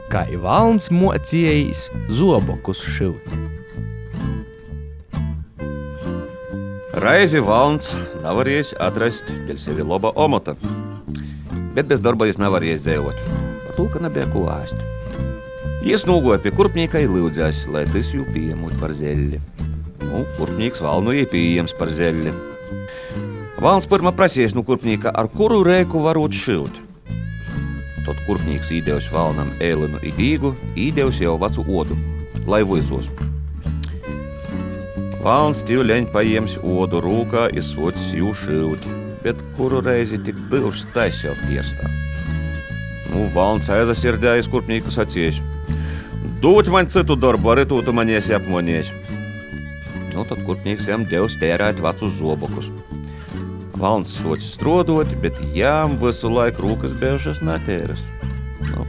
Kā valns mocījis zobokus šūt. Reizi valns nevarējis atrast dēļ sevi loba omota, bet bez darba jis nevarējis dzēvot, par to, ka nebija ko āst. Jis nūgoja pie kurpnīka i lūdzēs, lai tas jū pieņemot par zeļli. Kurpnīks valnu ir pieejams par zeļli. Valns pirma prasies no kurpnīka, ar kuru reiku varot šūt. Tad kurpnīks īdevs valnam ēlinu i dīgu, īdevs jau vacu odu, lai vuicos. Valns tīvleņ paiems odu rūkā i socis jū šūt, bet kuru reizi tik divs tais jau pierstā. Valns aizasirdējis kurpnīku sacījis: "Dūt man citu darbu, arī tu manies apmonies." Tad kurpnīks jām devs tērēt vecus zobokus. Valns socis strodot, bet jām visu laiku rūkas bijušas netēras.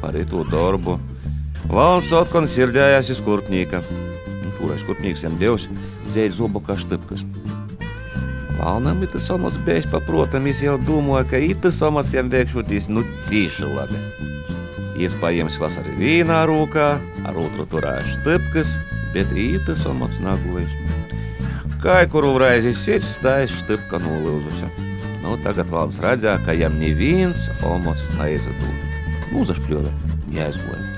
Par to darbu valns atkon sirdējās iz kurpnīka. Toreiz kurpnīks jām devs dzēļ zobokā štipkas. Valnam itas omats bijis paprotam, jis jau domāja, ka itas omats jām veikšotīs cīši labi. Jis paiems vasari vīnā rūkā, ar otru turēja štipkas, bet itas omats nagojis. Kai kuru reizi sēdz stājas štipka nolūzusi. Tagad valns redzēja, ka jām neviens omats neizadūda. Uzašpļove, jāizgoja.